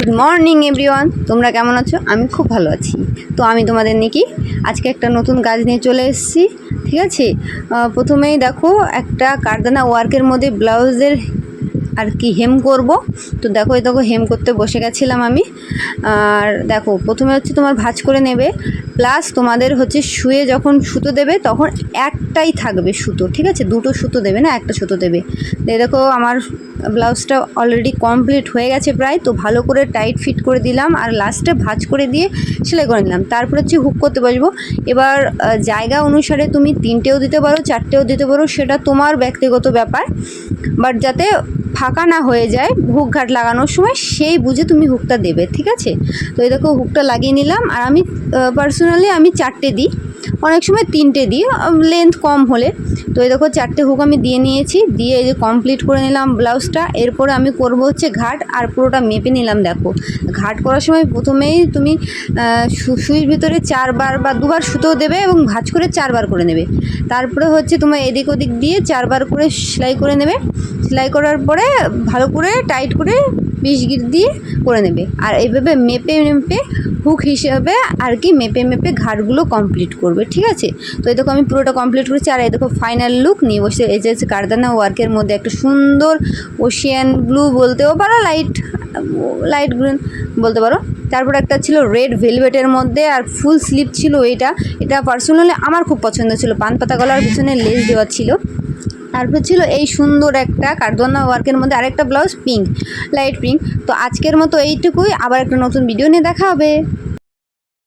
Good morning everyone, তোমরা কেমন আছো? আমি খুব ভালো আছি। তো আমি তোমাদের নিয়ে আজকে একটা নতুন কাজ নিয়ে চলে এসেছি। ঠিক আছে, প্রথমেই দেখো একটা কারদানা ওয়ার্কের মধ্যে ব্লাউজের আর কি হেম করব। তো দেখো এই দেখো হেম করতে বসে গেছিলাম আমি। আর দেখো প্রথমে হচ্ছে তোমার ভাঁজ করে নেবে, প্লাস তোমাদের হচ্ছে শুয়ে যখন সুতো দেবে তখন একটাই থাকবে সুতো। ঠিক আছে, দুটো সুতো দেবে না, একটা সুতো দেবে। দেখো আমার ব্লাউজটা অলরেডি কমপ্লিট হয়ে গেছে প্রায়। তো ভালো করে টাইট ফিট করে দিলাম আর লাস্টে ভাঁজ করে দিয়ে সেলাই করে নিলাম। তারপর হচ্ছে হুক করতে বসবো। এবার জায়গা অনুসারে তুমি 3টেও দিতে পারো, 4টেও দিতে পারো, সেটা তোমার ব্যক্তিগত ব্যাপার। বাট যাতে ফাঁকা না হয়ে যায় হুক ঘাট লাগানোর সময়, সেই বুঝে তুমি হুকটা দেবে। ঠিক আছে, তো এই দেখো হুকটা লাগিয়ে নিলাম। আর আমি পার্সোনালি 4টে দিই, অনেক সময় 3টে দিই লেন্থ কম হলে। তো এই দেখো 4টে হুক আমি দিয়ে নিয়েছি, দিয়ে এই যে কমপ্লিট করে নিলাম ব্লাউজটা। এরপরে আমি করব হচ্ছে ঘাট, আর পুরোটা মেপে নিলাম। দেখো ঘাট করার সময় প্রথমেই তুমি সুইর ভিতরে 4বার বা 2বার সুতো দেবে এবং ভাঁজ করে 4বার করে নেবে। তারপরে হচ্ছে তোমার এদিক ওদিক দিয়ে 4বার করে সেলাই করে নেবে। সেলাই করার পরে ভালো করে টাইট করে পিস গিট দিয়ে করে নেবে। আর এইভাবে মেপে মেপে হুক হিসেবে আর কি মেপে মেপে ঘাটগুলো কমপ্লিট করবে। ঠিক আছে, তো এই দেখো আমি পুরোটা কমপ্লিট করেছি। আর এই দেখো ফাইনাল লুক নিয়ে বসে এই যে কারদানা ওয়ার্কের মধ্যে একটা সুন্দর ওশিয়ান ব্লু বলতেও পারো, লাইট গ্রিন বলতে পারো। তারপর একটা ছিল রেড ভেলভেটের মধ্যে আর ফুল স্লিভ ছিল। এটা পার্সোনালি আমার খুব পছন্দ ছিল, পান পাতা গলার পিছনে লেস দেওয়া ছিল। তারপর ছিল এই সুন্দর একটা কারদানা ওয়ার্কের মধ্যে আরেকটা ব্লাউজ পিঙ্ক, লাইট পিঙ্ক। তো আজকের মতো এইটুকুই, আবার একটা নতুন ভিডিও নিয়ে দেখা হবে।